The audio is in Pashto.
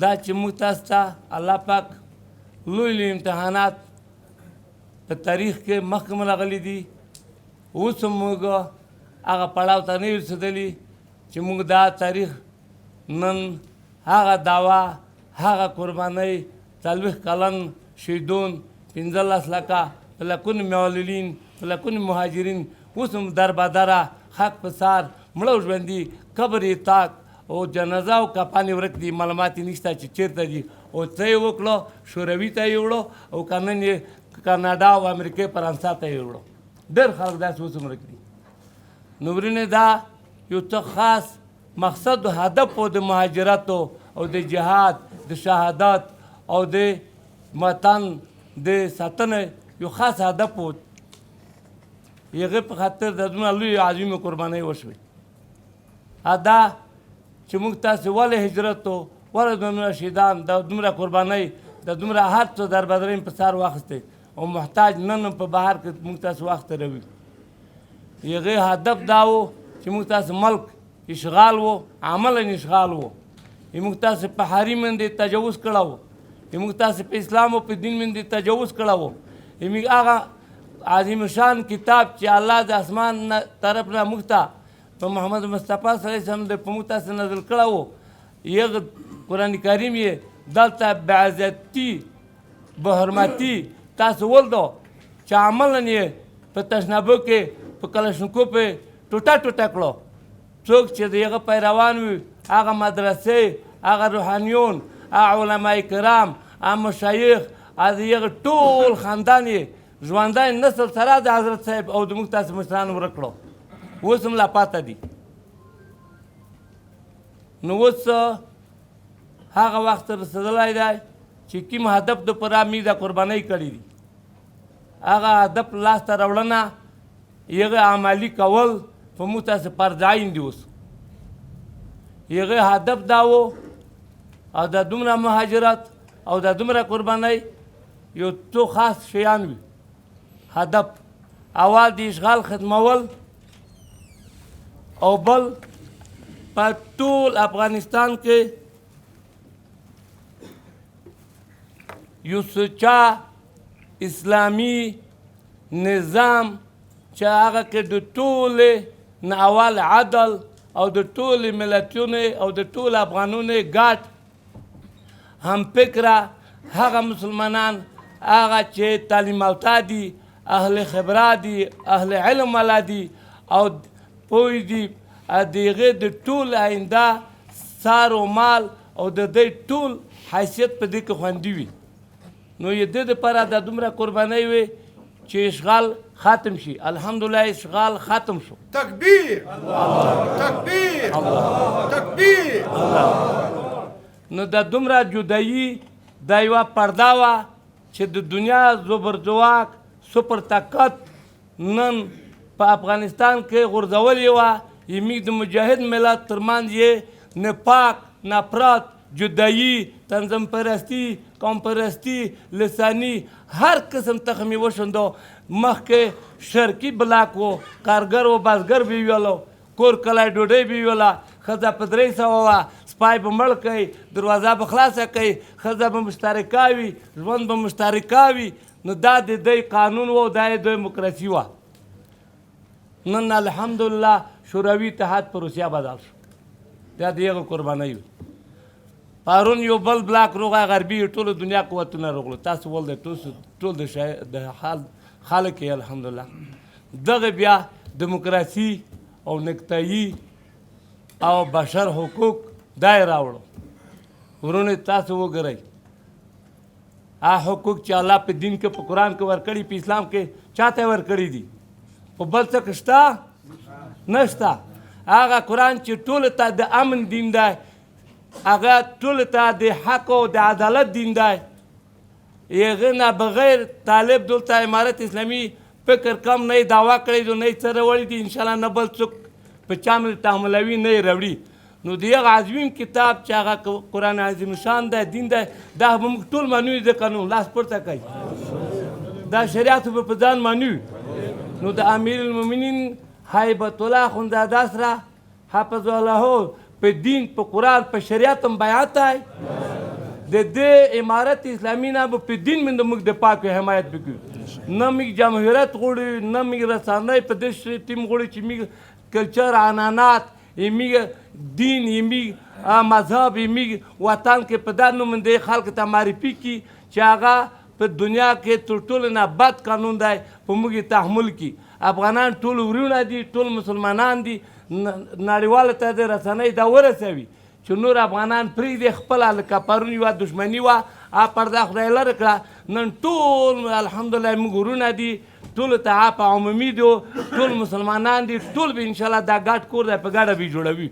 دا چې موږ تاسو ته الله پاک لوی لوی امتحانات په تاریخ کې مخکې راغلي دي، اوس هم موږ هغه پړاو ته نه یو رسېدلي چې موږ دا تاریخ نن هغه دعوا هغه قربانۍ 40 کلن شهیدون 15 لکه په لکونو معلولین په لکونو مهاجرین اوس هم در بدره خاک په سار مړه ژوندي قبر یې تاک او جنازه او کفن یې ورک دي، معلومات یې نشته چې چېرته دي او څه یې وکړو شوروي ته یې وړو او که نن یې کاناډا او امریکې فرانسه ته یې وړو. ډېر خلک داسې اوس هم ورک دي. نو ورونې دا یو څه خاص مقصد و هدف و د مهاجرتو او د جهاد د شهادت او د وطن د ساتنې یو خاص هدف و. هغې په خاطر د دومره لوی عظیمې قربانۍ وشوې. دا چې موږ تاسې ولې هجرت و ولې دومره شهیدان د دومره قربانۍ د دومره هر څه دربدرۍ په سر واخیستی او محتاج نن هم په بهر کې موږ تاسې وخت تېروي. هغې هدف دا و چې موږ تاسې ملک اشغال و، عملا اشغال و. موږ تاسې په حریم باندې تجاوز کړی و، موږ تاسې په اسلام او په دین باندې تجاوز کړی و. موږ هغه عظیم شان کتاب چې الله د اسمان طرف نه موږ ته په محمد مصطفی صلی الله علیه وسلم په موږ تاسې نازل کړی و، هغه قرآن کریم یې دلته بعزتي بحرمتي تاسو ولدو چې عملا یې په تشنابو کې په کلشنکوف یې ټوټه ټوټه کړو. څوک چې د هغه پیروان وي هغه مدرسې هغه روحانیون هغه علما کرام هغه مشایخ د هغه ټول خاندان یې ژوندی نسل سره د حضرت صاحب او د موږ تاسې مشرانو ورک کړو. اوس هم لا پاته دي. نو اوس هغه وخت رسېدلی دی چې کوم هدف دپاره موږ دا قربانۍ کړي دي هغه هدف لاسته راوړنه هغه عملي کول په موږ تاسې فرض عین دي. اوس هغې هدف دا و او د دومره مهاجرت او د دومره قربانۍ یو څو خاص شیان وي. هدف اول د اشغال ختمول او بل په ټول افغانستان کې یو سوچا اسلامي نظام چې هغه کې د ټولې نه اول عدل او د ټولې ملتونو او د ټول افغانونو ګډ هم فکره هغه مسلمانان هغه چې تعلیم یافته دي اهل خبره دي اهل علم والا دي او پوه دي د هغې د ټول آینده سار و مال او د دې ټول حیثیت په دې کې خوندي وي. نو یې دې دپاره دا دومره قربانۍ وي چې اشغال ختم شي. الحمدلله اشغال ختم شو. تکبیر تکبیر تکبیر. نو دا دومره جدایي دا یوه پرده وه چې د دنیا زبرځواک سپر طاقت نن په افغانستان کې غورځولې وه. موږ د مجاهد ملت ترمنځ یې نفاق نفرت جدایي تنظیم پرستی قوم پرستی لسانی هر قسم تخم یې وشوندو. مخکې شرقي بلاک و کارګر و بزګر به ویلو کور کلی ډوډۍ به ویوله ښځه په 300 وه سپی به مړ کوي دروازه به خلاصه کوي ښځه به مشترکه وي ژوند به مشترکه وي. نو دا د دوی قانون و دا یې دیموکراسي وه. نن الحمدلله شوروي اتحاد په روسیه بدل شو. دا د هغه قربانۍ وي. پرون یو بل بلاک روغه غربي ټولو دنیا قوتونه راغلو. تاسو ولده ټول د حال خلک یې الحمدلله. دغه بیا دیموکراسي او نکتایي او بشر حقوق دا یې راوړو. ورونې تاسو وګورئ هغه حقوق چې الله په دین کې په قرآن کې ورکړي په اسلام کې چاته یې ورکړي دي په بل څه کې شته نشته. هغه قرآن چې ټولو ته د امن دین دی هغه ټولو ته د حق او د عدالت دین دی. هغه نه بغیر طالب دلته امارت اسلامي فکر کم نه دعوا کړی دي نه یې څه راوړي دي انشاءالله نه بل څوک په چا باندې تحملوي نه یې راوړي. نو د هغه عظیم کتاب چې هغه قرآن عظیم شان دی دین دی دا به موږ ټول منو د قانون لاس پورته کوي دا شریعت به په ځان منو. نو د امیر المؤمنین هیبت الله اخندزاده سره حفظ الله په دین په قرآن په شریعت هم بیعت دی د دې امارت اسلامي نه به په دین من د موږ د پاک حمایت وکړو نه موږ جمهوریت غواړو نه موږ رسنۍ په دې ټیم غواړو چې موږ کلچر عنعنات موږ دین موږ مذهب موږ وطن کې په دا نومندې خلک ته معرفي کړي چې هغه په دنیا کې تر ټولو نه بد قانون دی په موږ یې تحمل کړي افغانان ټول ورونه دي ټول مسلمانان دي نړیواله ته د رسنۍ دا ورسوي چې نور افغانان پرېږدي خپله لکه پرون یوه دښمني وه پرده خدای لرې کړه نن ټول الحمدلله موږ ورونه دي ټولو ته په عمومي دي ټول مسلمانان دي ټول به انشاءالله دا ګډ کور دی په ګډه به یې جوړوي